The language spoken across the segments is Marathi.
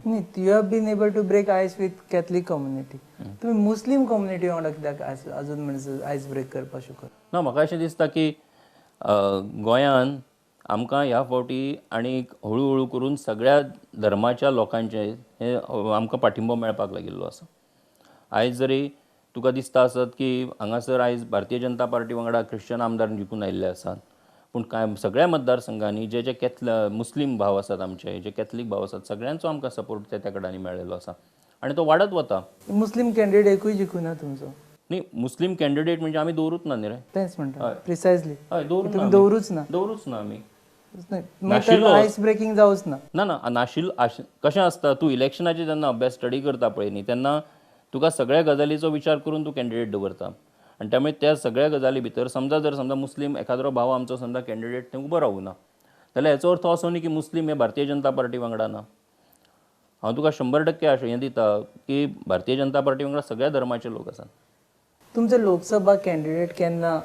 नाही, you have been able to break ice with Catholic community. तुम्ही मुस्लिम कम्युनिटी वांगडा कित्याक अजून म्हणजे आयस ब्रेक करपाक शकत ना म्हाका अशें दिसता की गोंयान आमकां ह्या फावटी आनीक हळू हळू करून सगळ्या धर्माच्या लोकांचे हे आमकां पाठिंबो मेळपाक लागिल्लो आसा. आयज जरी तुका दिसता आसत की हांगासर आयज भारतीय जनता पार्टी वांगडा क्रिश्चन आमदार जिखून आयिल्ले आसात, पूण कांय सगळ्या मतदारसंघांनी जे जे मुस्लीम भाव आसात आमचे, जे कॅथलीक भाव आसात, सगळ्यांचो आमकां सपोर्ट त्या कडेन मेळिल्लो आसा आनी तो वाडत वता. मुस्लिम कॅन्डिडेट एकूय जिखूना तुमचो. न्ही, मुस्लीम कॅन्डिडेट म्हणजे आमी दवरूच ना न्ही रे. तेंच म्हणटा प्रिसायसली. हय, तुम्ही दवरूच ना. दवरूच ना आमी. मागीर आयस ब्रेकिंग जावूच ना. ना ना कशें आसता, तूं इलेक्शनाचे जेन्ना अभ्यास स्टडी करता पळय न्ही, तेन्ना तुका सगळ्या गजालीचो विचार करून तूं कॅन्डिडेट दवरता. आनी त्यामुळे त्या सगळ्या गजाली भितर समजा मुस्लीम एखादो भाव आमचो समजा कॅन्डिडेट थंय उबो रावूना, जाल्यार हेचो अर्थ असो न्ही की मुस्लीम हे भारतीय जनता पार्टी वांगडा ना. हांव तुका 100% हें दिता की भारतीय जनता पार्टी वांगडा सगळ्या धर्माचे लोक आसात. तुमचो लोकसभा कॅन्डिडेट केन्ना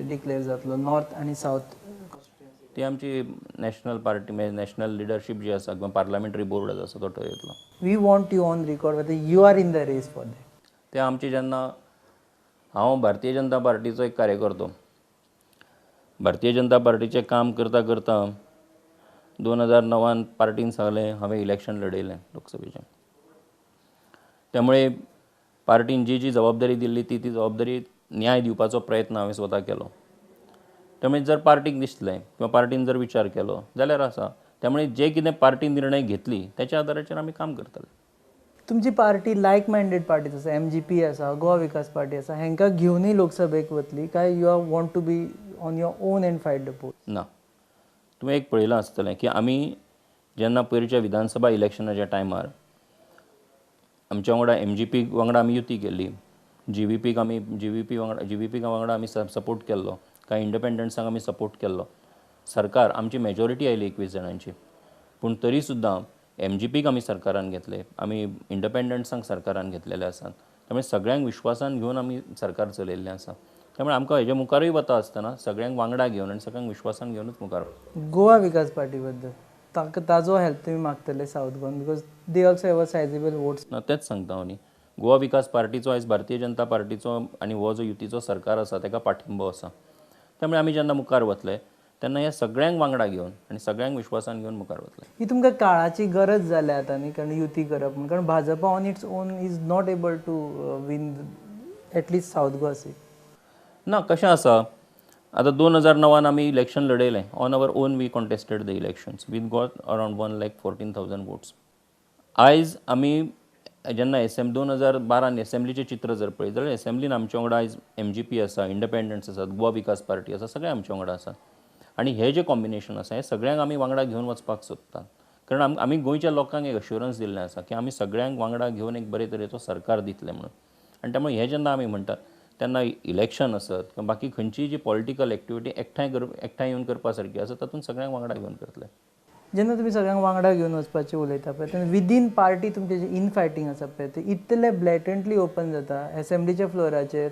डिक्लेअर जातलो, नॉर्थ आनी साऊथ? ती आमची नॅशनल पार्टी म्हणजे नॅशनल लिडरशीप जी आसा किंवा पार्लमेंटरी बोर्ड आसा तो ठरयतलो. We want you on record whether you are in the race for that. ते आमची जेन्ना हांव भारतीय जनता पार्टीचो एक कार्यकर्तो, भारतीय जनता पार्टीचें काम करता करता 2009 पार्टीन सांगलें हांवें इलेक्शन लडयलें लोकसभेचें. त्यामुळे पार्टीन जी जी जबाबदारी दिल्ली ती जबाबदारी न्याय दिवपाचो प्रयत्न हांवें स्वता केलो. त्यामुळे जर पार्टीक दिसलें किंवा पार्टीन जर विचार केलो जाल्यार आसा. त्यामुळे जे कितें पार्टी निर्णय घेतली त्याच्या आदाराचेर आमी काम करतले. तुमची पार्टी लायक मायंडेड पार्टीज आसा, MGP आसा, गोवा विकास पार्टी आसा, हांकां घेवनय लोकसभेक वतली काय you are want to be on your own and fight the poll? ना, तुवें एक पळयलां आसतलें की आमी जेन्ना पयरच्या विधानसभा इलेक्शनाच्या टायमार आमच्या वांगडा MGP वांगडा आमी युती केल्ली, GVPक वांगडा आमी सपोर्ट केल्लो, कांय इंडिपेंडंट्सांक आमी सपोर्ट केल्लो. सरकार आमची मेजॉरिटी आयली 21 जाणांची, पूण तरी सुद्दां MGPक आमी सरकारान घेतले, आमी इंडिपेंडंट्सांक सरकारान घेतलेले आसात. त्यामुळे सगळ्यांक विश्वासान घेवन आमी सरकार चलयल्लें आसा. त्यामुळे आमकां हेजे मुखारूय वता आसतना सगळ्यांक वांगडा घेवन आनी सगळ्यांक विश्वासान घेवनूच मुखार वता. गोवा विकास पार्टी बद्दल ताजो हेल्प तुमी मागतले south Goan because they also have a sizeable votes. तेंच सांगता हांव न्ही. गोवा विकास पार्टीचो आयज भारतीय जनता पार्टीचो आनी हो जो युतीचो सरकार आसा ताका पाठिंबो आसा. त्यामुळे आमी जेन्ना मुखार वतले तेन्ना ह्या सगळ्यांक वांगडा घेवन आनी सगळ्यांक विश्वासान घेवन मुखार वतले. ही तुमकां काळाची गरज जाल्या आतां न्ही, कारण युती करप म्हणून, कारण Bhajapa on its own is not able to win at least south Goa seat. ना, कशें आसा, आतां 2009 आमी इलेक्शन लडयलें. On our own we contested the elections. We got around 1,14,000 votes. आयज आमी जेन्ना 2012 एसेंब्लीचें चित्र जर पळयत जाल्यार एसेंब्लीन आमच्या वांगडा आयज MGP आसा, इंडिपेंडंट्स आसात, गोवा विकास पार्टी आसा, सगळे आमच्या वांगडा आसात. आनी हे जे कॉम्बिनेशन आसा हें सगळ्यांक आमी वांगडा घेवन वचपाक सोदतात. कारण आमी गोंयच्या लोकांक एक अश्युरन्स दिल्लें आसा की आमी सगळ्यांक वांगडा घेवन एक बरे तरेचो सरकार दितले म्हणून. आनी त्यामुळे हे जेन्ना आमी म्हणटात तेन्ना इलेक्शन आसत किंवा बाकी खंयचीय जी पॉलिटिकल एक्टिविटी एकठांय येवन करपा सारकी आसा तातूंत सगळ्यांक वांगडा घेवन करतले. जेन्ना तुमी सगळ्यांक वांगडा घेवन वचपाचें उलयता पळय तेन्ना विदीन पार्टी तुमचें जें इनफायटींग आसा पळय तें इतलें ब्लॅटंटली ओपन जाता. एसेंब्लीच्या फ्लोराचेर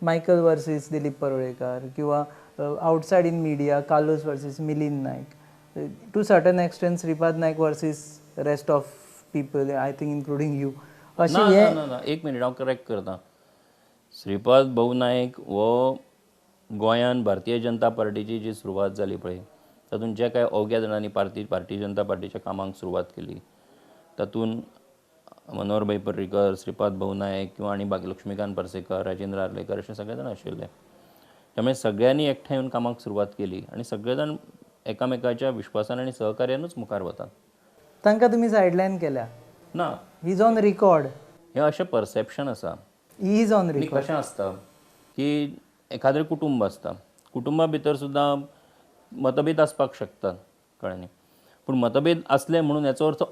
मायकल वर्सीस दिलीप परोळेकार किंवा outside in media Carlos versus Milind Naik, to certain extent Shripad Naik versus rest of people, I think including you. ना, एक मिनीट, हांव करेक्ट करतां. श्रीपाद भाऊ नायक हो गोंयान भारतीय जनता पार्टीची जी सुरवात जाली पळय तातूंत जे कांय अवघ्या जाणांनी भारतीय जनता पार्टीच्या कामाक सुरवात केली तातूंत मनोहर भाई पर्रीकर, श्रीपाद भाऊ नायक किंवा आनी बाकी लक्ष्मीकांत पार्सेकर, राजेंद्र आर्लेकर अशे सगळे जाण आशिल्ले. त्यामुळे सगळ्यांनी एकठांय येवन कामाक सुरवात केली आनी सगळे जाण एकामेकाच्या विश्वासान आनी सहकार्यानूच मुखार वतात. तांकां तुमी सायडलायन केल्या? ना, ही इज ऑन रिकॉर्ड. हें अशें परसेप्शन आसा. He is on record. कशें आसता की एखादें कुटुंब आसता, कुटुंबा भितर सुद्दां मतभेद आसपाक शकतात, कळ्ळें न्ही. पूण मतभेद आसले म्हणून हेचो अर्थ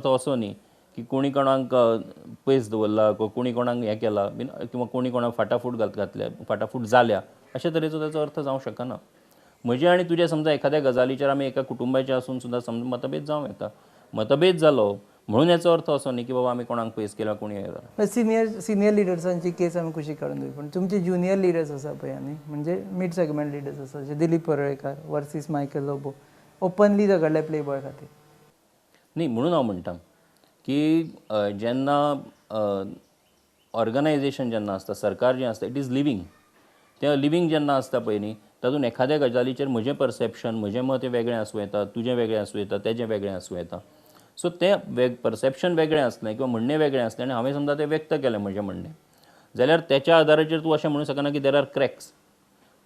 असो न्ही की कोणी कोणाक पयस दवरला कोणी कोणाक हें केला बीन किंवा कोणी कोणाक फाटाफूट जाल्या अशे तरेचो ताचो अर्थ जावंक शकना. म्हजे आनी तुजे समजा एखाद्या गजालीचेर आमी एका कुटुंबाचे आसून सुद्दां समजा मतभेद जावं येता. मतभेद जालो म्हणून हेचो अर्थ असो न्ही की बाबा आमी कोणाक पयस केला कोणी हें जालां. सिनियर लिडर्सांची केस आमी कशी काडून दिवं, पूण तुमचे ज्युनियर लिडर्स आसा पळय न्ही, म्हणजे मिड सेगमेंट लिडर्स आसा, जे Dilip Parolekar versus Michael Lobo, openly झगडले प्ले बॉय खातीर. न्ही म्हणून हांव म्हणटा की जेन्ना ऑर्गनायझेशन जेन्ना आसता सरकार जें आसता इट इज लिव्हींग तें लिव्हींग जेन्ना आसता पळय न्ही तातूंत एखाद्या गजालीचेर म्हजें परसेप्शन म्हजें मत वेगळें आसूं येता तुजें वेगळें आसूं येता तेजें वेगळें आसूं येता सो तें परसेप्शन वेगळें आसलें किंवा म्हणणें वेगळें आसलें आनी हांवें समजा तें व्यक्त केलें म्हजें म्हणणें जाल्यार त्याच्या आदाराचेर तूं अशें म्हणूं शकना की there are cracks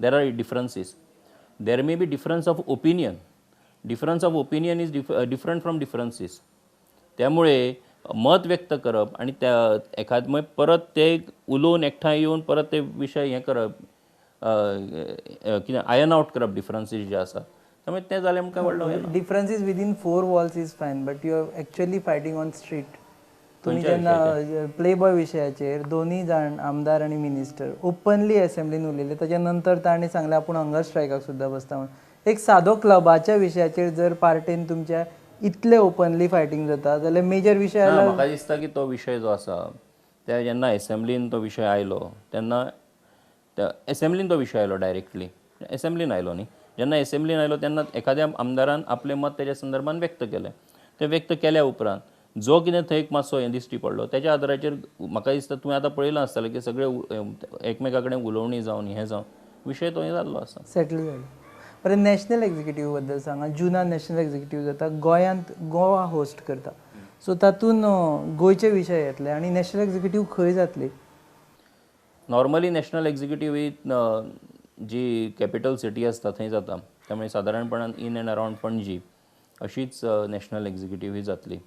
there are differences there may be difference of opinion difference of opinion is different from differences त्यामुळे मत व्यक्त करप आनी त्या परत ते उलोवन एकठांय येवन परत ते विशय हें करप कितें आयन आउट करप डिफरन्सीस जे आसा त्यामुळे तें जालें आमकां व्हडलो हें ना. Differences within 4 walls is fine but you are actually fighting on street. तुम्ही जेन्ना प्ले बॉय विशयाचेर दोनूय जाण आमदार आनी मिनिस्टर ओपनली असेंब्लीन उलयले ताच्या नंतर तांणी सांगलें आपूण हंगर स्ट्रायकाक सुद्दां बसता म्हणून एक सादो क्लबाच्या विशयाचेर जर पार्टीन तुमच्या इतले ओपनली फायटींग जाता जाल्यार मेजर विशय म्हाका दिसता की तो विशय जो आसा ते जेन्ना एसेंब्लीन तो विशय आयलो तेन्ना एसेंब्लीन तो विशय आयलो डायरेक्टली एसेंब्लीन आयलो न्ही जेन्ना एसेंब्लीन आयलो तेन्ना एखाद्या आमदारान आपलें मत तेज्या संदर्भान व्यक्त केलें तें व्यक्त केल्या उपरांत जो कितें थंय एक मातसो हें दिश्टी पडलो तेज्या आदाराचेर म्हाका दिसता तुवें आतां पळयलां आसतलें की सगळे एकमेका कडेन उलोवणी जावन हें जावन विशय तो हें जाल्लो आसा सेटल जालो. बरें नॅशनल एक्झिक्युटीव बद्दल सांगा. जुनान नॅशनल एक्झिक्युटीव जाता गोंयांत गोवा होस्ट करता सो तातूंत गोंयचे विशय येतले आनी नॅशनल एक्झिक्युटीव खंय जातली. नॉर्मली नॅशनल एक्झिक्युटीव ही जी कॅपिटल सिटी आसता थंय जाता त्यामुळे सादारणपणान इन एंड अरावंड पणजी अशीच नॅशनल एक्झिक्युटीव ही जातली.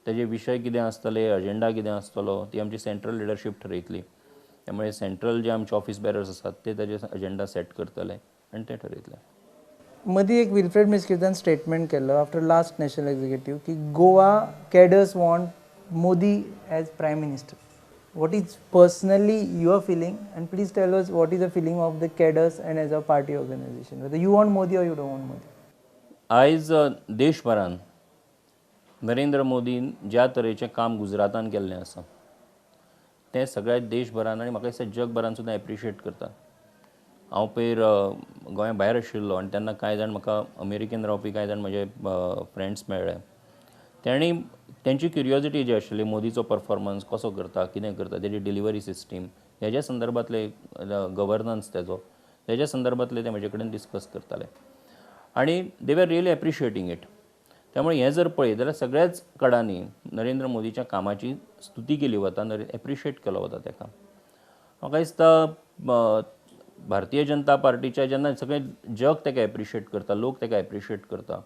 तेजे विशय कितें आसतले अजेंडा कितें आसतलो ती आमची सेंट्रल लिडरशीप ठरयतली त्यामुळे सेंट्रल जे आमचे ऑफिस बेरर्स आसात ते तेजे अजेंडा सेट करतले आनी ते ठरयतले. मदीं एक विल्फ्रेड मिस्कितान स्टेटमेंट केल्लो आफ्टर लास्ट नॅशनल एक्झिक्युटीव की Goa cadres want Modi as prime minister. What is personally your feeling and please tell us what is the feeling of the cadres and as a party organisation whether you want Modi or you don't want Modi. आयज देशभरान नरेंद्र मोदीन ज्या तरेचें काम गुजरातान केल्लें आसा तें सगळ्या देशभरान आनी म्हाका दिसता जगभरान सुद्दां एप्रिशिएट करता. हांव पयर गोंया भायर आशिल्लो आनी तेन्ना कांय जाण म्हाका अमेरिकेन रावपी कांय जाण म्हजे फ्रेंड्स मेळ्ळे तेणी तेंची क्युरियोसिटी जी आशिल्ली मोदीचो परफॉर्मन्स कसो करता कितें करता तेजी डिलिव्हरी सिस्टीम हेज्या संदर्भांतले गव्हर्नन्स तेज्या संदर्भांतले ते म्हजे कडेन डिस्कस करताले आनी दे वर रियली एप्रिशिएटींग इट. त्यामुळे हें जर पळयत जाल्यार सगळ्याच कडांनी नरेंद्र मोदीच्या कामाची स्तुती केली वता एप्रिशिएट केलो वता ताका. म्हाका दिसता भारतीय जनता पार्टीच्या जेन्ना सगळें जग ताका एप्रिशिएट करता लोक ताका एप्रिशिएट करता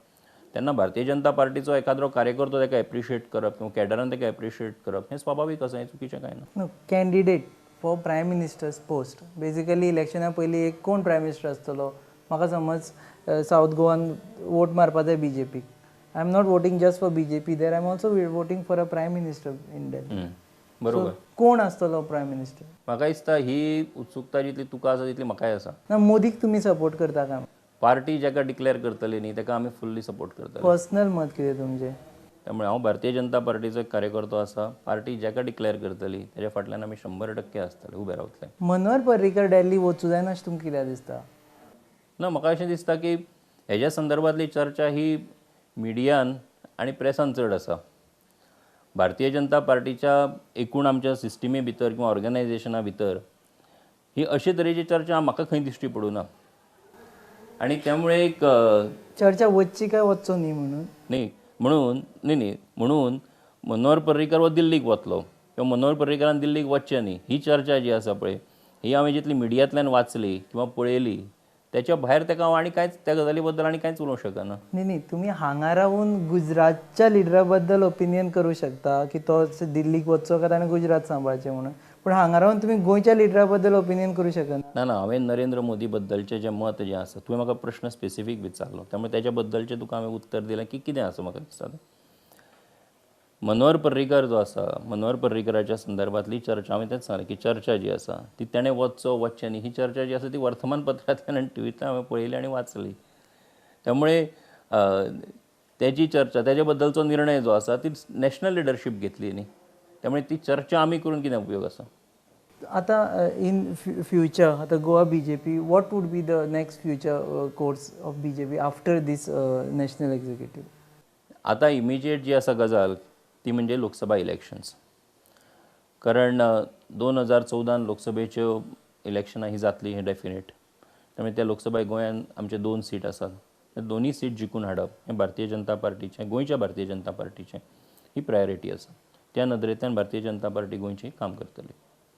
तेन्ना भारतीय जनता पार्टीचो एखादो कार्यकर्तो ताका एप्रिशिएट करप किंवा कॅडरान ताका एप्रिशिएट करप हें स्वाभावीक आसा हें चुकीचें कांय ना. No candidate for prime minister's post basically इलेक्शना पयलीं एक कोण प्रायम मिनिस्टर आसतलो. म्हाका समज सावथ गोवान वोट मारपा जाय बीजेपीक I am not voting just for BJP there I am also voting for a prime minister in Delhi. बरोबर. कोण आसतलो प्रायम मिनिस्टर. म्हाका दिसता ही उत्सुकता जितली तुका आसा तितली म्हाकाय आसा. ना मोदीक तुमी सपोर्ट करता काय. पार्टी जाका डिक्लेअर करतली न्ही ताका आमी फुल्ली सपोर्ट करतले. पर्सनल मत कितें तुमचें. त्यामुळे हांव भारतीय जनता पार्टीचो एक कार्यकर्तो आसा. पार्टी जाका डिक्लेअर करतली तेज्या फाटल्यान आमी 100% आसतले उबे रावतले. मनोहर पर्रीकर दिल्ली वचूं जायना अशें तुमकां कित्याक दिसता. ना म्हाका अशें दिसता की हेज्या संदर्भांतली चर्चा ही मिडियान आनी प्रेसान चड आसा. भारतीय जनता पार्टीच्या एकूण आमच्या सिस्टमी भितर किंवा ऑर्गनायझेशना भितर ही अशे तरेची चर्चा म्हाका खंय दिश्टी पडूं ना आनी त्यामुळे एक चर्चा वचची काय वचचो न्ही म्हणून म्हणून मनोहर पर्रीकर हो दिल्लीक वतलो किंवा मनोहर पर्रीकरान दिल्लीक वचचें न्ही ही चर्चा जी आसा पळय ही हांवें जितली मिडियांतल्यान वाचली किंवा पळयली त्याच्या भायर ताका हांव आनी कांयच त्या गजाली बद्दल आनी कांयच उलोवंक शकना. न्ही तुमी हांगा रावून गुजरातच्या लिडरा बद्दल ओपिनियन करूं शकता की तो दिल्लीक वचचो काय ताणें गुजरात सांबाळचें म्हणून पूण हांगा रावन तुमी गोंयच्या लिडरा बद्दल ओपिनियन करूं शकना. ना हांवें नरेंद्र मोदी बद्दलचें जें मत जें आसा तुवें म्हाका प्रश्न स्पेसिफीक विचारलो त्यामुळे तेच्या बद्दलचें तुका हांवें उत्तर दिलें की कितें आसा म्हाका दिसता. मनोहर पर्रीकर जो आसा मनोहर पर्रीकराच्या संदर्भांतली चर्चा हांवें तेंच सांगलें की चर्चा जी आसा ती तेणें वचचो वचचें न्ही ही चर्चा जी आसा ती वर्तमानपत्रांतल्यान आनी टिवींतल्यान हांवें पळयली आनी वाचली. त्यामुळे तेजी चर्चा तेजे बद्दलचो निर्णय जो आसा ती नॅशनल लिडरशीप घेतली न्ही त्यामुळे ती चर्चा आमी करून कितें उपयोग आसा. आतां इन फ्युचर आतां Goa BJP what would be the next future course of BJP after this national executive. आता इमिजिएट जी आसा गजाल ती म्हणजे लोकसभा इलेक्शन्स. कारण 2014 लोकसभेच्यो इलेक्शनां ही जातली हें डेफिनेट. त्यामुळे त्या लोकसभा गोंयांत आमचे 2 सीट आसात. ते दोनूय सीट जिखून हाडप हें भारतीय जनता पार्टीचें, गोंयच्या भारतीय जनता पार्टीचें ही प्रायोरिटी आसा. त्या नदरेंतल्यान भारतीय जनता पार्टी गोंयची काम करतली.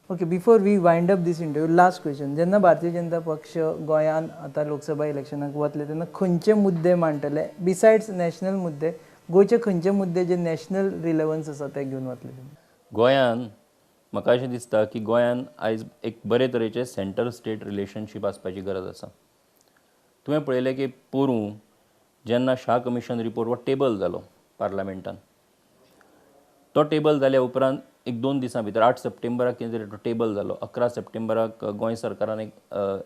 Okay, before we wind up this interview, last question. जेन्ना भारतीय जनता पक्ष गोंयांत आतां लोकसभा इलेक्शनाक वतले तेन्ना खंयचे मुद्दे मांडटले? बिसायड्स नॅशनल मुद्दे, गोंयचे खंयचे मुद्दे जे नॅशनल रिलेवन्स आसा ते घेवन वतले? गोंयांत म्हाका अशें दिसता की गोंयांत आयज एक बरे तरेचें सेंटर स्टेट रिलेशनशीप आसपाची गरज आसा. तुवें पळयलें की पोरूं जेन्ना शाह कमिशन रिपोर्ट हो टेबल जालो पार्लमेंटान, तो टेबल जाल्या उपरांत एक 2 दिसां भितर 8 सप्टेंबराक कितें तरी तो टेबल जालो. 11 सप्टेंबराक गोंय सरकारान एक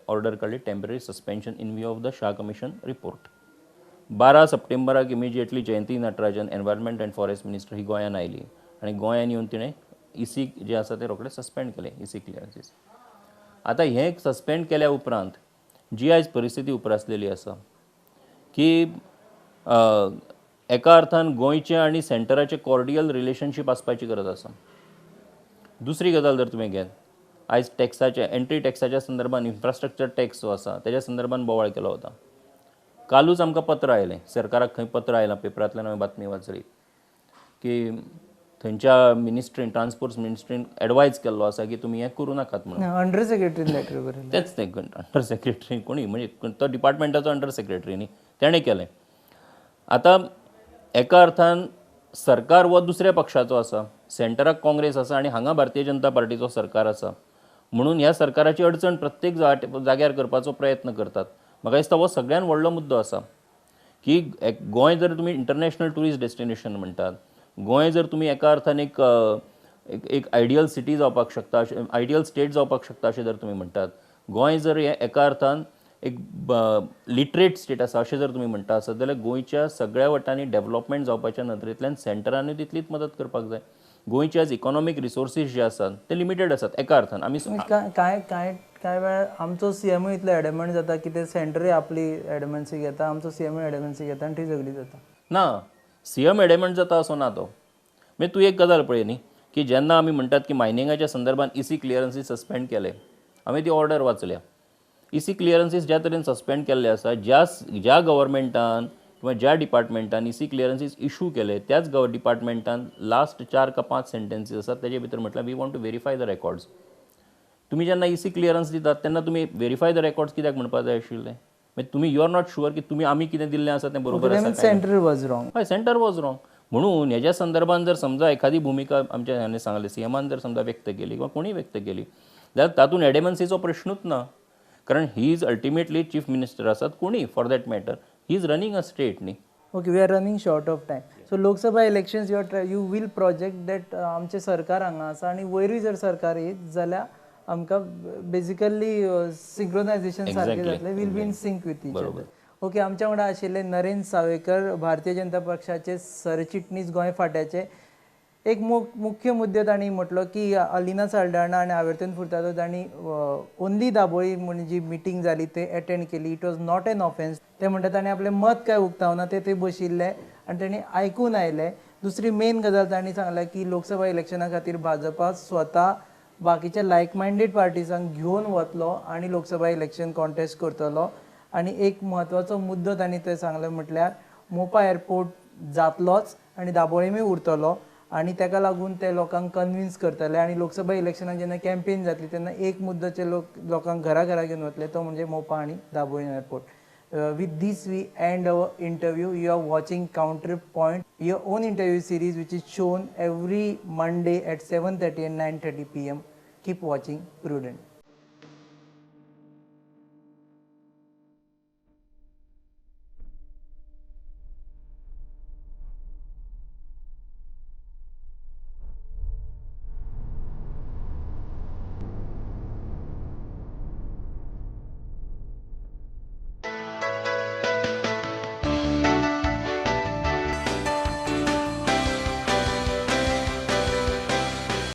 ऑर्डर काडली, temporary suspension in view of the Shah commission report. 12 सप्टेंबराक immediately Jayanti Natarajan, environment and forest minister, ही गोंयांत आयली आनी गोंयांत येवन तिणें इसीक जे आसा ते रोखडे सस्पेंड केले, इसी क्लियरन्सीस. आतां हें सस्पेंड केल्या उपरांत जी आयज परिस्थिती उप्रासलेली आसा की एका अर्थान गोंयचें आनी सेंटराचें कॉर्डियल रिलेशनशीप आसपाची गरज आसा. दुसरी गजाल जर तुवें घेत, आयज टॅक्साचे एंट्री टॅक्साच्या संदर्भात इन्फ्रास्ट्रक्चर टॅक्स जो आसा तेज्या संदर्भात बोवाळ केलो वता. कालूच आमकां पत्र आयलें, सरकाराक खंय पत्र आयलां, पेपरांतल्यान हांवें बातमी वाचली की थंयच्या मिनिस्ट्रीन, ट्रान्सपोर्ट मिनिस्ट्रीन एडवायज केल्लो आसा की तुमी हें करूं नाकात म्हणून. अंडर सेक्रेटरीन लेटर बरयलें. तेच तें अंडर सेक्रेटरी कोणी म्हणजे तो डिपार्टमेंटाचो अंडर सेक्रेटरी न्ही, तेणें केलें. आतां एका अर्थान सरकार हो दुसऱ्या पक्षाचो आसा, सेंटराक काँग्रेस आसा आनी हांगा भारतीय जनता पार्टीचो सरकार आसा, म्हणून ह्या सरकाराची अडचण प्रत्येक जाग्यार करपाचो प्रयत्न करतात. म्हाका दिसता हो सगळ्यान व्हडलो मुद्दो आसा की गोंय जर तुमी इंटरनॅशनल टुरिस्ट डेस्टिनेशन म्हणटात, गोंय जर तुमी एका अर्थान एक आयडियल सिटी जावपाक शकता, आयडियल स्टेट जावपाक शकता अशें जर तुमी म्हणटात, गोंय जर हें एका अर्थान एक लिटरेट स्टेट आसा अशें जर तुमी म्हणटा आसत जाल्यार गोंयच्या सगळ्या वटांनी डेव्हलपमेंट जावपाच्या नदरेंतल्यान सेंटरानूय तितलीच मदत करपाक जाय. गोंयचे आज इकॉनॉमीक रिसोर्सीस जे आसात ते लिमिटेड आसात एका अर्थान. आमी कांय वेळार आमचो सीएमूय इतलो एडमेंट जाता की ते सेंटरूय आपली एडमेंसी घेता, आमचो सीएमूय एडमेंसी घेता आनी ती झगडी जाता. ना, सीएम एडमेंट जाता असो ना तो. मागीर तूं एक गजाल पळय न्ही की जेन्ना आमी म्हणटात की मायनिंगाच्या संदर्भात इसी क्लियरन्सीस सस्पेंड केले, हांवें ती ऑर्डर वाचल्या. इसी क्लियरन्सीस ज्या तरेन सस्पेंड केल्ले आसा, ज्या गव्हर्मेंटान किंवा ज्या डिपार्टमेंटान इसी क्लियरन्सीस इशू केले त्याच डिपार्टमेंटान लास्ट 4 का 5 सेंटेन्सीस आसात तेजे भितर म्हटल्यार we want to verify the records. तुमी जेन्ना इसी क्लियरन्स दितात तेन्ना तुमी व्हेरीफाय द रेकॉर्ड्स कित्याक म्हणपाक जाय आशिल्ले? मागीर तुमी यू आर नॉट शुअर की तुमी आमी कितें दिल्लें आसा तें बरोबर आसा. Centre was wrong. हय, सेंटर वॉज रॉंग. म्हणून हेज्या संदर्भात जर समजा एखादी भुमिका आमच्या हांणी सांगले सीएमान जर समजा व्यक्त केली किंवा कोणीय व्यक्त केली जाल्यार तातूंत एडेमन्सीचो प्रश्नूच ना. कारण he is ultimately chief minister आसात, कोणी for that matter, he is running a state न्ही. Okay, we are running short of time. So Lok Sabha elections you will project that आमचें सरकार हांगा आसा आनी वयरूय जर सरकार येत जाल्यार आमकां बेजिकली सिंक्रोनायझेशन सारकें जातलें, will be in sync with each other. Okay, आमच्या वांगडा आशिल्ले नरेंद्र सावयकर, भारतीय जनता पक्षाचे सरचिटणीस गोंय फांट्याचे. एक मुख्य मुद्दो तांणी म्हटलो की अलिना साल्ढाणा आनी आवर्तन फुर्तादो तांणी ओन्ली दाबोळी म्हणून जी मिटींग जाली ते अटेंड केली. It was not an offence. ते म्हणटा तांणी आपलें मत काय उक्तावना, ते थंय बशिल्ले आनी तांणी आयकून आयले. दुसरी मेन गजाल तांणी सांगल्या की लोकसभा इलेक्शना खातीर भाजपा स्वता बाकीच्या लायक मायंडेड पार्टिजांक घेवन वतलो आनी लोकसभा इलेक्शन कॉन्टेस्ट करतलो. आनी एक म्हत्वाचो मुद्दो तांणी थंय सांगलो म्हटल्यार मोपा एअरपोर्ट जातलोच आनी दाबोळेमूय उरतलो आनी ताका लागून ते लोकांक कन्विन्स करतले. आनी लोकसभा इलेक्शनाक जेन्ना कॅम्पेन जातली तेन्ना एक मुद्दोचे लोकांक घरा घेवन वतले, तो म्हणजे मोपा आनी Dabolim airport. With this we end our interview. You are watching Counterpoint, your own interview series which is shown every Monday at 7:30 and 9:30 p.m. Keep watching Prudent.